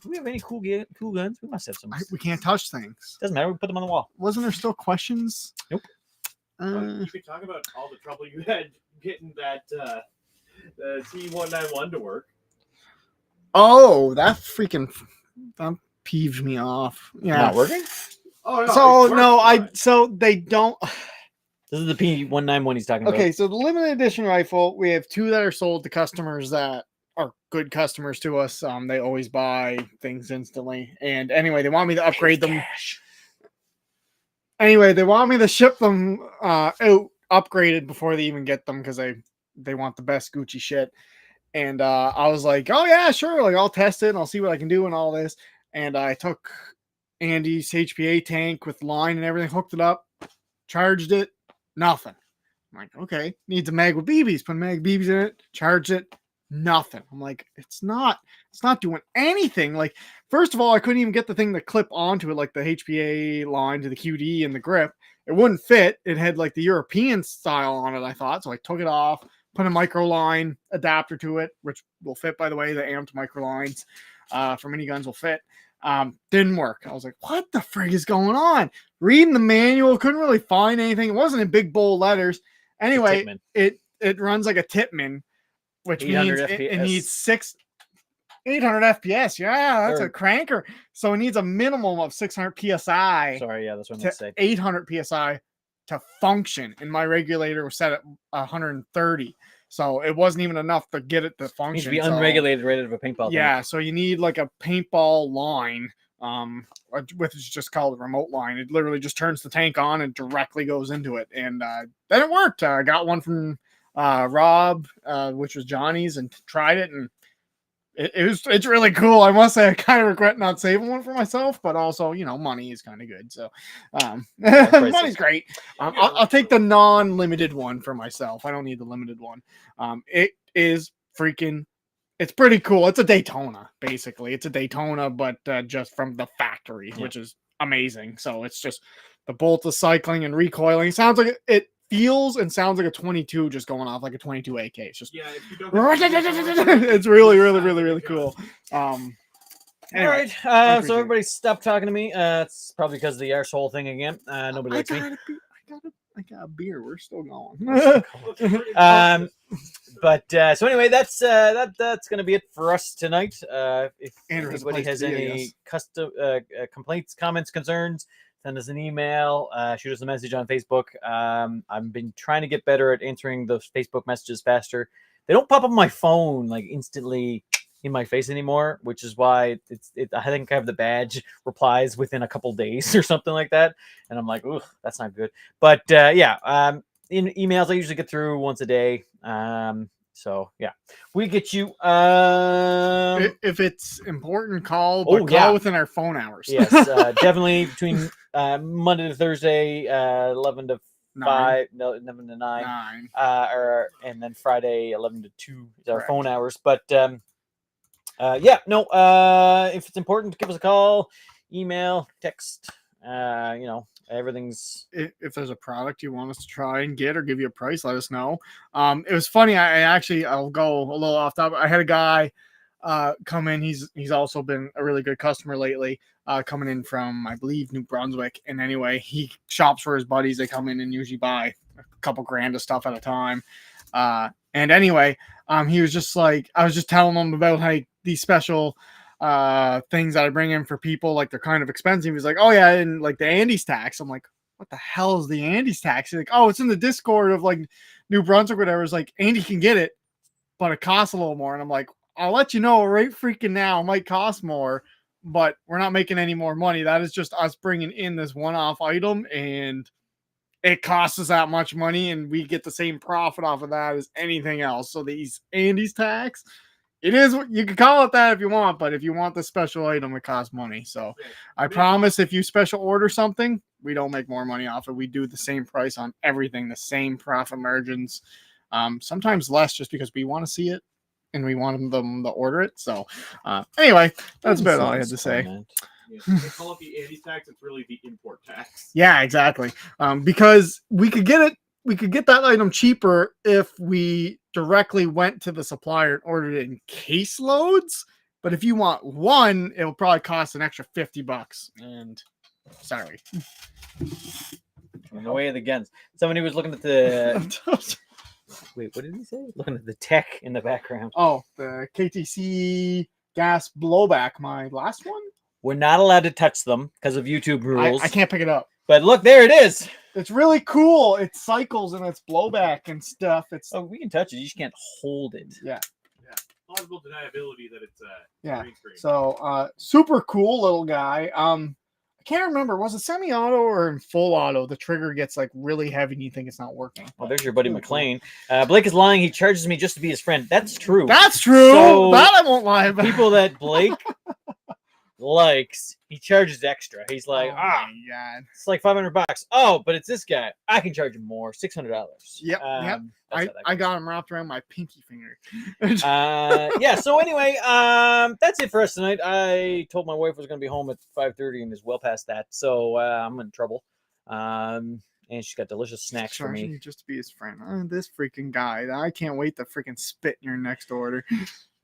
A: we have any cool guns? We must have some.
B: We can't touch things.
A: Doesn't matter. We put them on the wall.
B: Wasn't there still questions?
A: Nope.
C: You could talk about all the trouble you had getting that the T191 to work.
B: Oh, that peeved me off. Yeah.
A: Not working?
C: Oh no.
B: So they don't.
A: This is the P191 he's talking about.
B: Okay, so the limited edition rifle, we have 2 that are sold to customers that are good customers to us. They always buy things instantly. And anyway, they want me to upgrade them. Anyway, they want me to ship them out upgraded before they even get them because they want the best Gucci shit. And I was like, oh yeah, sure. Like I'll test it and I'll see what I can do and all this. And I took Andy's HPA tank with line and everything, hooked it up, charged it. Nothing. I'm like, okay, needs a mag with BBs. Put a mag BBs in it, charge it. Nothing. I'm like, it's not doing anything. Like, first of all, I couldn't even get the thing to clip onto it, like the HPA line to the QD and the grip. It wouldn't fit. It had like the European style on it, I thought. So I took it off, put a micro line adapter to it, which will fit, by the way. The amped micro lines for miniguns will fit. Didn't work. I was like, what the frig is going on? Reading the manual, couldn't really find anything. It wasn't in big bold letters. Anyway, it runs like a Tipman, which means it needs 800 FPS. Yeah, that's a cranker. So it needs a minimum of 600 PSI.
A: Sorry, yeah, that's what I meant to say.
B: 800 PSI to function. And my regulator was set at 130. So it wasn't even enough to get it to function.
A: It needs to be unregulated rated of a paintball.
B: Yeah, so you need like a paintball line, which is just called a remote line. It literally just turns the tank on and directly goes into it. And then it worked. I got one from Rob, which was Johnny's, and tried it, and it's really cool. I must say I kind of regret not saving one for myself, but also, money is kind of good. So money's great. I'll take the non-limited one for myself. I don't need the limited one. It is it's pretty cool. It's a Daytona, basically. It's a Daytona, but just from the factory, which is amazing. So it's just the bolt of cycling and recoiling. Sounds like it feels and sounds like a 22 just going off like a 22 AK. It's just
C: if you don't
B: it's really, really, really, really cool.
A: Anyway,
B: All right.
A: So everybody stop talking to me. It's probably because of the arsehole thing again. Nobody likes me.
B: I got a beer. We're still going.
A: But so anyway, that's going to be it for us tonight. If
B: Andrew has a
A: anybody
B: place
A: has
B: to be, I
A: any
B: guess.
A: custom complaints, comments, concerns, send us an email. Shoot us a message on Facebook. I've been trying to get better at answering those Facebook messages faster. They don't pop up on my phone like instantly in my face anymore, which is why I think I have the badge replies within a couple days or something like that, and I'm like, ooh, that's not good. But in emails I usually get through once a day. So yeah, we get you.
B: If it's important, call. But call within our phone hours.
A: Yes, definitely between Monday to Thursday, 11 to 5, 11 to 9, and then Friday 11 to 2 is our phone hours. But if it's important, give us a call, email, text. Everything's.
B: If there's a product you want us to try and get or give you a price, let us know. It was funny. I'll go a little off topic. I had a guy come in. He's also been a really good customer lately. Coming in from, I believe, New Brunswick. And anyway, he shops for his buddies. They come in and usually buy a couple grand of stuff at a time. And anyway, he was just like, I was just telling him about these special things that I bring in for people, like they're kind of expensive. He's like, oh yeah, and like the Andy's tax. I'm like, what the hell is the Andy's tax? He's like, oh, it's in the Discord of like New Brunswick, whatever. It's like Andy can get it, but it costs a little more. And I'm like, I'll let you know right freaking now. It might cost more, but we're not making any more money. That is just us bringing in this one-off item, and it costs us that much money, and we get the same profit off of that as anything else. So these Andy's tax, it is, you can call it that if you want, but if you want the special item, it costs money. So I promise if you special order something, we don't make more money off it. We do the same price on everything, the same profit margins, sometimes less, just because we want to see it and we want them to order it. So anyway, that's about all I had to say.
C: Yeah, they call it the Andy tax. It's really the import tax.
B: Yeah, exactly. Because we could get that item cheaper if we directly went to the supplier and ordered it in case loads. But if you want one, it will probably cost an extra $50. And sorry.
A: In the way of the guns. Somebody was looking at the wait, what did he say? Looking at the tech in the background.
B: Oh, the KTC gas blowback, my last one.
A: We're not allowed to touch them because of YouTube rules.
B: I can't pick it up.
A: But look, there it is.
B: It's really cool. It cycles and it's blowback and stuff. It's
A: we can touch it. You just can't hold it.
B: Yeah.
C: Plausible deniability that it's green screen.
B: So super cool little guy. I can't remember, was it semi-auto or in full auto? The trigger gets like really heavy and you think it's not working.
A: Well, there's your buddy McLean. Blake is lying. He charges me just to be his friend. That's true.
B: That's true.
A: So,
B: that I won't lie about.
A: People that Blake likes, he charges extra. He's like,
B: God.
A: It's like $500. Oh, but it's this guy. I can charge him more, $600.
B: Yep. I got him wrapped around my pinky finger.
A: Yeah. So anyway, that's it for us tonight. I told my wife I was going to be home at 5:30 and is well past that, so I'm in trouble. And she's got delicious snacks for me.
B: Just to be his friend. This freaking guy. I can't wait to freaking spit in your next order.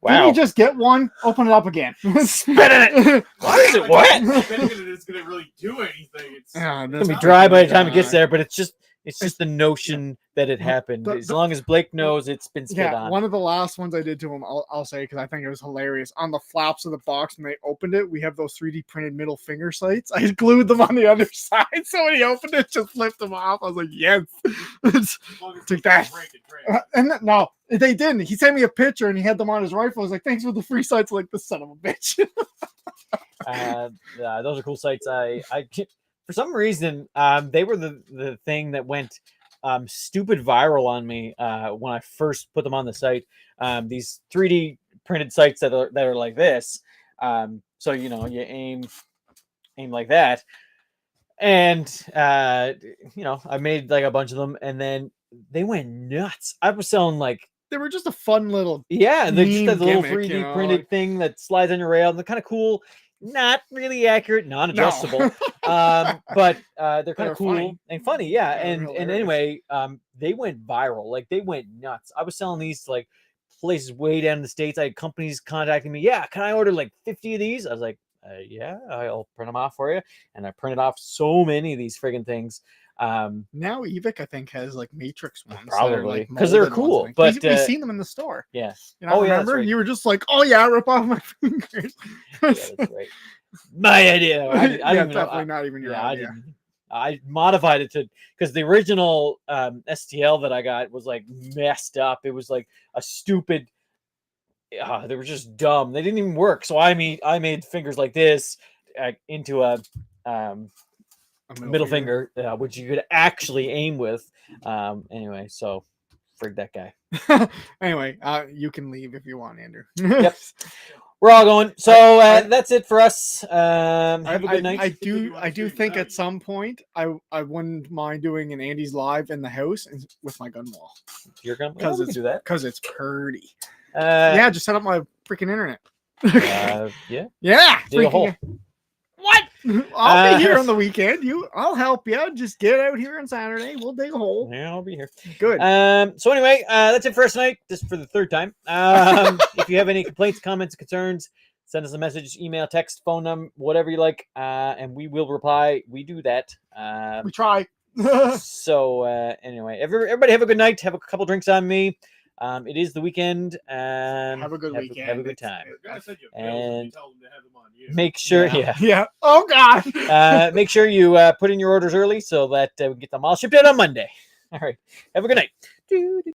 A: Wow.
B: Did you just get one? Open it up again.
A: Spit in it. Why is it wet?
C: Spitting in it is going to really do anything. It's
A: gonna be dry by the time it gets there, but it's just the notion that it happened. As long as Blake knows it's been spit on.
B: One of the last ones I did to him, I'll say, because I think it was hilarious. On the flaps of the box when they opened it, we have those 3D printed middle finger sights. I glued them on the other side, so when he opened it, just flipped them off. I was like, yes. Take that. And no, they didn't. He sent me a picture and he had them on his rifle. I was like, thanks for the free sights. Like, the son of a bitch.
A: Those are cool sights. I for some reason, they were the thing that went stupid viral on me when I first put them on the site. These 3D printed sights that are like this. So you aim like that, and I made like a bunch of them, and then they went nuts. I was selling like.
B: They were just a fun little
A: they're just that little
B: gimmick,
A: 3D printed thing that slides on your rail. They're kind of cool. Not really accurate, non-adjustable, but they're kind of cool and funny, yeah. And anyway, they went viral, like they went nuts. I was selling these to like places way down in the States. I had companies contacting me. Yeah, can I order like 50 of these? I was like, yeah, I'll print them off for you. And I printed off so many of these friggin' things.
B: Now Evic I think has like Matrix ones,
A: probably because they're cool. But
B: we've seen them in the store.
A: Yeah.
B: Remember? Right. You were just like, oh yeah, rip off my fingers.
A: Yeah, that's right. My idea. I didn't
B: definitely not even your idea.
A: I modified it because the original STL that I got was like messed up. It was like a stupid. They were just dumb. They didn't even work. So I made fingers like this into a middle finger, which you could actually aim with. Anyway, so frig that guy.
B: Anyway, you can leave if you want, Andrew.
A: Yep. We're all going. So that's it for us. Have a good night.
B: I do think at some point I wouldn't mind doing an Andy's live in the house with my gun wall.
A: Your gun? Because we can do that.
B: Because it's pretty. Yeah, just set up my freaking internet.
A: Yeah.
B: Yeah.
A: Dig a hole.
B: What? I'll be here on the weekend. I'll help you. Just get out here on Saturday. We'll dig a hole.
A: Yeah, I'll be here.
B: Good.
A: So anyway, that's it for us tonight. Just for the third time. If you have any complaints, comments, concerns, send us a message, email, text, phone number, whatever you like, and we will reply. We do that.
B: We try.
A: So anyway, everybody have a good night. Have a couple drinks on me. It is the weekend.
B: Have a good weekend.
A: Have a good time.
C: They're gonna send you bills if you
A: And
C: tell them to have them on you.
A: make sure, yeah.
B: Yeah. Oh God.
A: Make sure you put in your orders early so that we can get them all shipped out on Monday. All right. Have a good night.